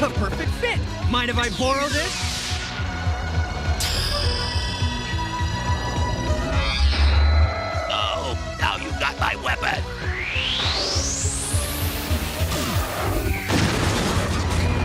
A perfect fit! Mind if I borrow this? Oh, now you got my weapon!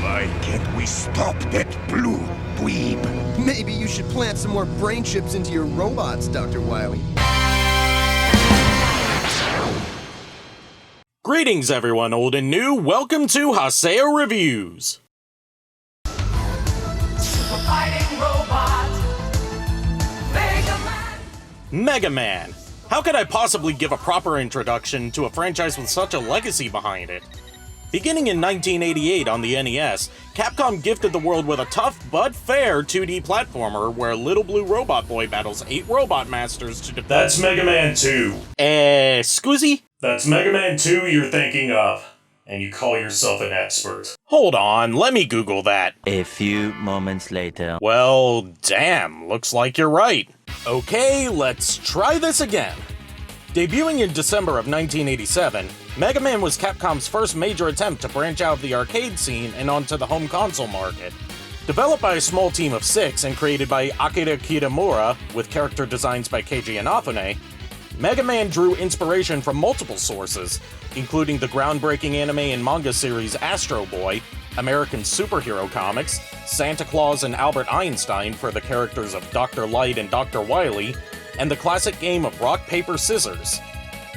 Why can't we stop that blue dweeb? Maybe you should plant some more brain chips into your robots, Dr. Wily. Greetings everyone, old and new. Welcome to Haseo Reviews. Super fighting robot, Megaman. How could I possibly give a proper introduction to a franchise with such a legacy behind it? Beginning in 1988 on the NES, Capcom gifted the world with a tough but fair 2D platformer where a little blue robot boy battles 8 robot masters to defeat— That's Mega Man 2. Scusi? That's Mega Man 2 you're thinking of. And you call yourself an expert. Hold on, let me Google that. A few moments later. Well, damn, looks like you're right. Okay, let's try this again. Debuting in December of 1987, Mega Man was Capcom's first major attempt to branch out of the arcade scene and onto the home console market. Developed by a small team of 6 and created by Akira Kitamura, with character designs by Keiji Inafune, Mega Man drew inspiration from multiple sources, including the groundbreaking anime and manga series Astro Boy, American superhero comics, Santa Claus and Albert Einstein for the characters of Dr. Light and Dr. Wily, and the classic game of rock, paper, scissors.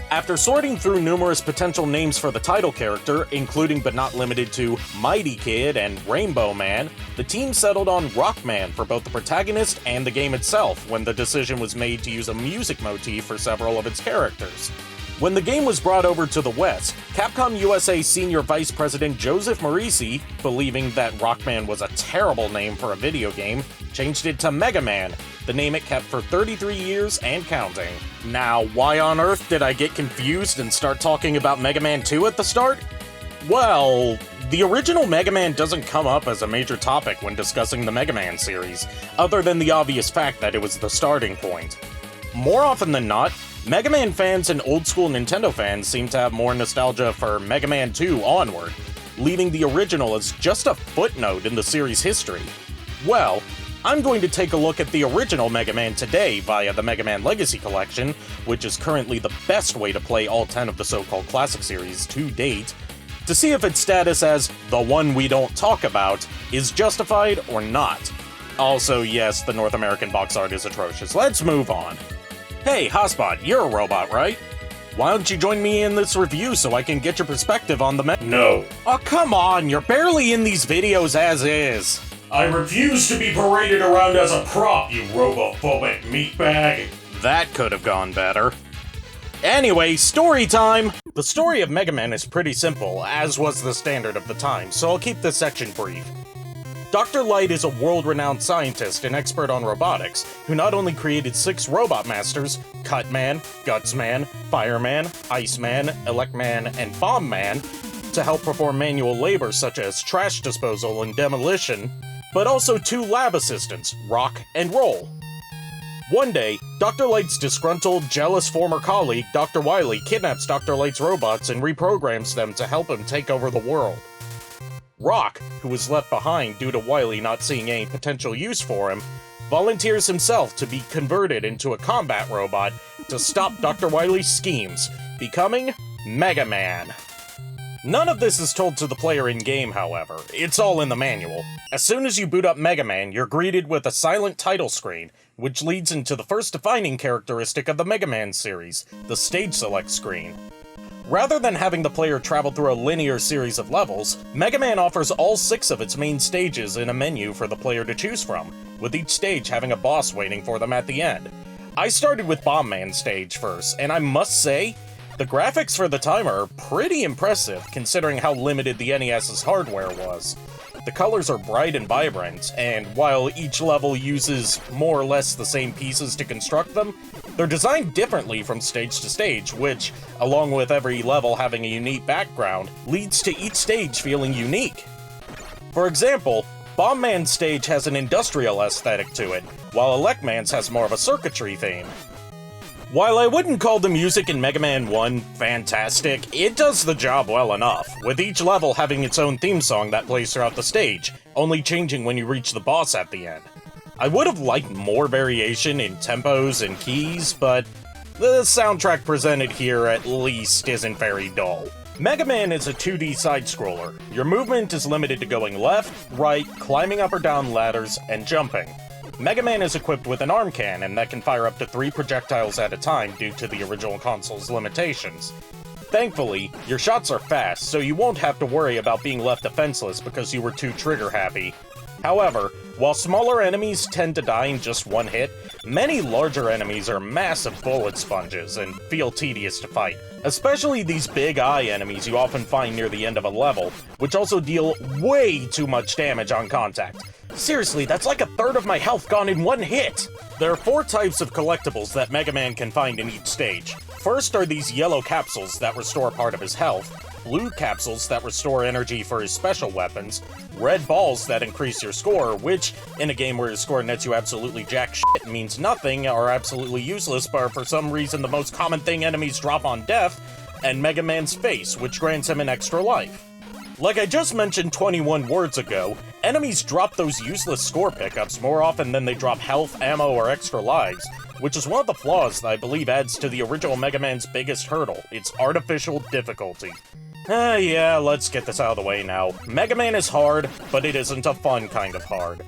After sorting through numerous potential names for the title character, including but not limited to Mighty Kid and Rainbow Man, the team settled on Rockman for both the protagonist and the game itself when the decision was made to use a music motif for several of its characters. When the game was brought over to the West, Capcom USA Senior Vice President Joseph Morisi, believing that Rockman was a terrible name for a video game, changed it to Mega Man, the name it kept for 33 years and counting. Now, why on earth did I get confused and start talking about Mega Man 2 at the start? Well, the original Mega Man doesn't come up as a major topic when discussing the Mega Man series, other than the obvious fact that it was the starting point. More often than not, Mega Man fans and old-school Nintendo fans seem to have more nostalgia for Mega Man 2 onward, leaving the original as just a footnote in the series' history. Well, I'm going to take a look at the original Mega Man today via the Mega Man Legacy Collection, which is currently the best way to play all 10 of the so-called classic series to date, to see if its status as the one we don't talk about is justified or not. Also, yes, the North American box art is atrocious. Let's move on. Hey, Hotspot, you're a robot, right? Why don't you join me in this review so I can get your perspective on the No. Oh, come on, you're barely in these videos as is. I refuse to be paraded around as a prop, you robophobic meatbag. That could have gone better. Anyway, story time! The story of Mega Man is pretty simple, as was the standard of the time, so I'll keep this section brief. Dr. Light is a world-renowned scientist and expert on robotics, who not only created 6 robot masters, Cutman, Gutsman, Fireman, Iceman, Electman, and Bombman, to help perform manual labor such as trash disposal and demolition, but also 2 lab assistants, Rock and Roll. One day, Dr. Light's disgruntled, jealous former colleague, Dr. Wily, kidnaps Dr. Light's robots and reprograms them to help him take over the world. Rock, who was left behind due to Wily not seeing any potential use for him, volunteers himself to be converted into a combat robot to stop Dr. Wily's schemes, becoming Mega Man. None of this is told to the player in-game, however. It's all in the manual. As soon as you boot up Mega Man, you're greeted with a silent title screen, which leads into the first defining characteristic of the Mega Man series, the stage select screen. Rather than having the player travel through a linear series of levels, Mega Man offers all 6 of its main stages in a menu for the player to choose from, with each stage having a boss waiting for them at the end. I started with Bomb Man stage first, and I must say, the graphics for the time are pretty impressive considering how limited the NES's hardware was. The colors are bright and vibrant, and while each level uses more or less the same pieces to construct them, they're designed differently from stage to stage, which, along with every level having a unique background, leads to each stage feeling unique. For example, Bomb Man's stage has an industrial aesthetic to it, while Electman's has more of a circuitry theme. While I wouldn't call the music in Mega Man 1 fantastic, it does the job well enough, with each level having its own theme song that plays throughout the stage, only changing when you reach the boss at the end. I would have liked more variation in tempos and keys, but the soundtrack presented here at least isn't very dull. Mega Man is a 2D side-scroller. Your movement is limited to going left, right, climbing up or down ladders, and jumping. Mega Man is equipped with an arm cannon that can fire up to 3 projectiles at a time due to the original console's limitations. Thankfully, your shots are fast, so you won't have to worry about being left defenseless because you were too trigger-happy. However, while smaller enemies tend to die in just one hit, many larger enemies are massive bullet sponges and feel tedious to fight. Especially these big eye enemies you often find near the end of a level, which also deal way too much damage on contact. Seriously, that's like a third of my health gone in one hit! There are 4 types of collectibles that Mega Man can find in each stage. First are these yellow capsules that restore part of his health, blue capsules that restore energy for his special weapons, red balls that increase your score, which, in a game where your score nets you absolutely jack shit, means nothing, are absolutely useless, but are for some reason the most common thing enemies drop on death, and Mega Man's face, which grants him an extra life. Like I just mentioned 21 words ago, enemies drop those useless score pickups more often than they drop health, ammo, or extra lives, which is one of the flaws that I believe adds to the original Mega Man's biggest hurdle, its artificial difficulty. Yeah, let's get this out of the way now. Mega Man is hard, but it isn't a fun kind of hard.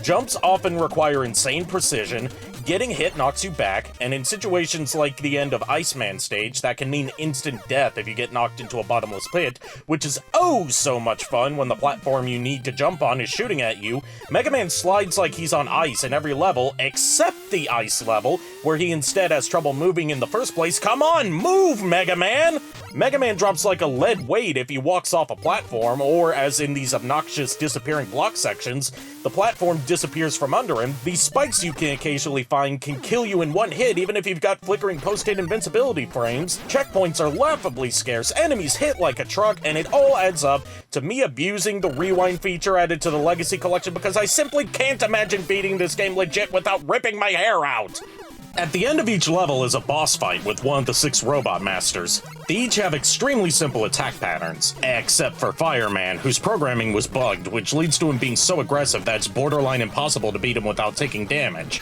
Jumps often require insane precision, getting hit knocks you back, and in situations like the end of Iceman stage, that can mean instant death if you get knocked into a bottomless pit, which is oh so much fun when the platform you need to jump on is shooting at you. Mega Man slides like he's on ice in every level, except the ice level, where he instead has trouble moving in the first place. Come on, move, Mega Man! Mega Man drops like a lead weight if he walks off a platform, or, as in these obnoxious disappearing block sections, the platform disappears from under him. These spikes you can occasionally find can kill you in one hit even if you've got flickering post-hit invincibility frames. Checkpoints are laughably scarce, enemies hit like a truck, and it all adds up to me abusing the rewind feature added to the Legacy Collection because I simply can't imagine beating this game legit without ripping my hair out! At the end of each level is a boss fight with one of the 6 Robot Masters. They each have extremely simple attack patterns, except for Fireman, whose programming was bugged, which leads to him being so aggressive that it's borderline impossible to beat him without taking damage.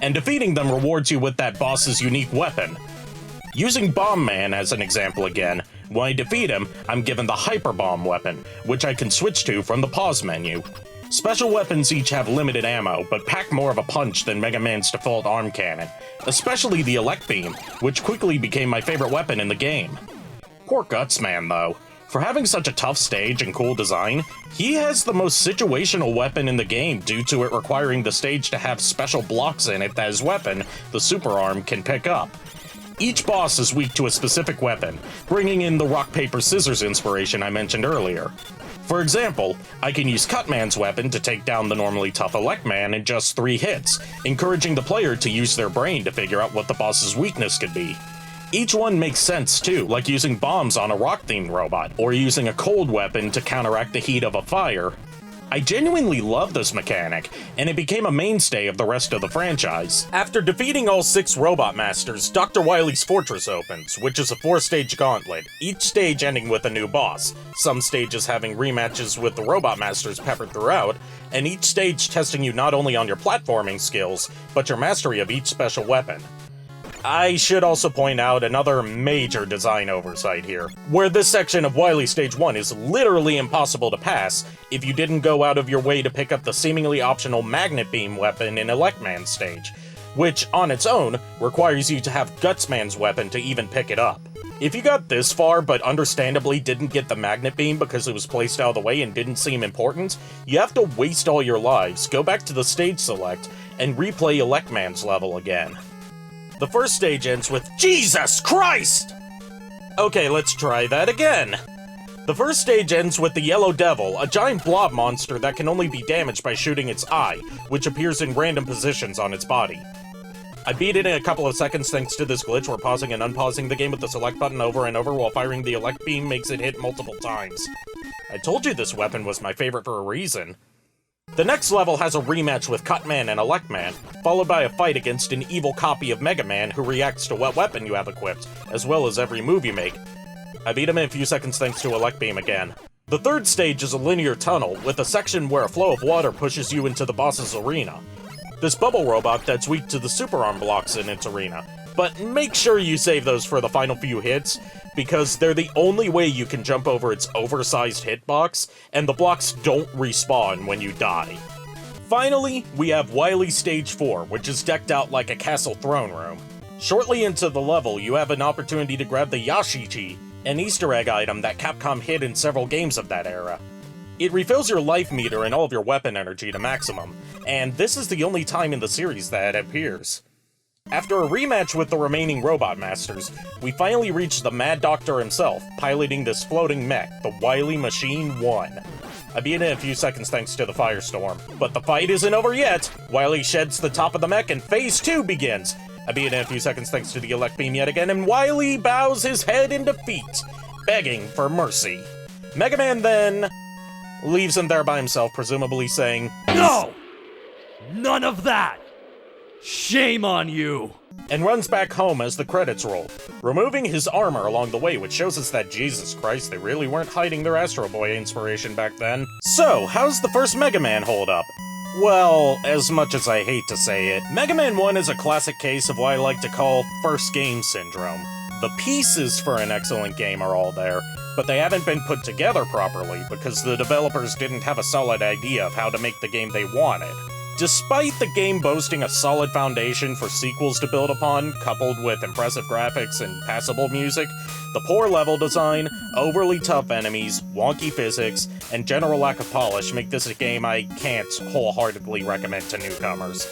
And defeating them rewards you with that boss's unique weapon. Using Bomb Man as an example again, when I defeat him, I'm given the Hyper Bomb weapon, which I can switch to from the pause menu. Special weapons each have limited ammo, but pack more of a punch than Mega Man's default arm cannon, especially the Elect Beam, which quickly became my favorite weapon in the game. Poor Gutsman, though. For having such a tough stage and cool design, he has the most situational weapon in the game due to it requiring the stage to have special blocks in it that his weapon, the Super Arm, can pick up. Each boss is weak to a specific weapon, bringing in the rock, paper, scissors inspiration I mentioned earlier. For example, I can use Cutman's weapon to take down the normally tough Elect Man in just 3 hits, encouraging the player to use their brain to figure out what the boss's weakness could be. Each one makes sense too, like using bombs on a rock-themed robot, or using a cold weapon to counteract the heat of a fire. I genuinely love this mechanic, and it became a mainstay of the rest of the franchise. After defeating all 6 Robot Masters, Dr. Wily's Fortress opens, which is a 4-stage gauntlet, each stage ending with a new boss, some stages having rematches with the Robot Masters peppered throughout, and each stage testing you not only on your platforming skills, but your mastery of each special weapon. I should also point out another major design oversight here, where this section of Wily Stage 1 is literally impossible to pass if you didn't go out of your way to pick up the seemingly optional Magnet Beam weapon in Electman's stage, which, on its own, requires you to have Gutsman's weapon to even pick it up. If you got this far but understandably didn't get the Magnet Beam because it was placed out of the way and didn't seem important, you have to waste all your lives, go back to the stage select, and replay Electman's level again. The first stage ends with Jesus Christ! Okay, let's try that again. The first stage ends with the Yellow Devil, a giant blob monster that can only be damaged by shooting its eye, which appears in random positions on its body. I beat it in a couple of seconds thanks to this glitch where pausing and unpausing the game with the select button over and over while firing the Elect Beam makes it hit multiple times. I told you this weapon was my favorite for a reason. The next level has a rematch with Cutman and Electman, followed by a fight against an evil copy of Megaman who reacts to what weapon you have equipped, as well as every move you make. I beat him in a few seconds thanks to Elect Beam again. The third stage is a linear tunnel, with a section where a flow of water pushes you into the boss's arena. This bubble robot that's weak to the super arm blocks in its arena, but make sure you save those for the final few hits, because they're the only way you can jump over its oversized hitbox, and the blocks don't respawn when you die. Finally, we have Wily Stage 4, which is decked out like a castle throne room. Shortly into the level, you have an opportunity to grab the Yashichi, an Easter egg item that Capcom hid in several games of that era. It refills your life meter and all of your weapon energy to maximum, and this is the only time in the series that it appears. After a rematch with the remaining Robot Masters, we finally reach the Mad Doctor himself, piloting this floating mech, the Wily Machine 1. I beat it in a few seconds thanks to the Firestorm. But the fight isn't over yet! Wily sheds the top of the mech and Phase 2 begins! I beat it in a few seconds thanks to the Elect Beam yet again, and Wily bows his head in defeat, begging for mercy. Megaman then leaves him there by himself, presumably saying, No! None of that! Shame on you! And runs back home as the credits roll, removing his armor along the way, which shows us that, Jesus Christ, they really weren't hiding their Astro Boy inspiration back then. So, how's the first Mega Man hold up? Well, as much as I hate to say it, Mega Man 1 is a classic case of what I like to call first game syndrome. The pieces for an excellent game are all there, but they haven't been put together properly because the developers didn't have a solid idea of how to make the game they wanted. Despite the game boasting a solid foundation for sequels to build upon, coupled with impressive graphics and passable music, the poor level design, overly tough enemies, wonky physics, and general lack of polish make this a game I can't wholeheartedly recommend to newcomers.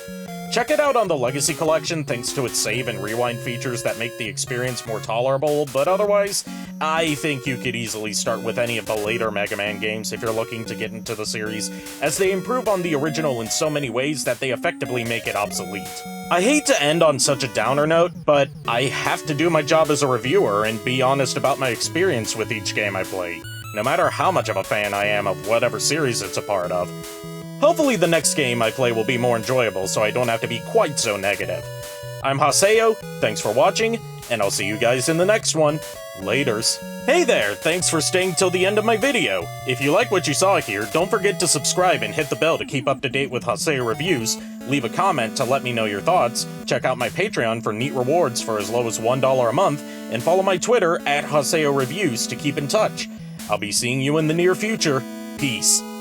Check it out on the Legacy Collection thanks to its save and rewind features that make the experience more tolerable, but otherwise, I think you could easily start with any of the later Mega Man games if you're looking to get into the series, as they improve on the original in so many ways that they effectively make it obsolete. I hate to end on such a downer note, but I have to do my job as a reviewer and be honest about my experience with each game I play, no matter how much of a fan I am of whatever series it's a part of. Hopefully the next game I play will be more enjoyable so I don't have to be quite so negative. I'm Haseo, thanks for watching, and I'll see you guys in the next one. Laters. Hey there, thanks for staying till the end of my video. If you like what you saw here, don't forget to subscribe and hit the bell to keep up to date with Haseo reviews, leave a comment to let me know your thoughts, check out my Patreon for neat rewards for as low as $1 a month, and follow my Twitter @HaseoReviews to keep in touch. I'll be seeing you in the near future. Peace.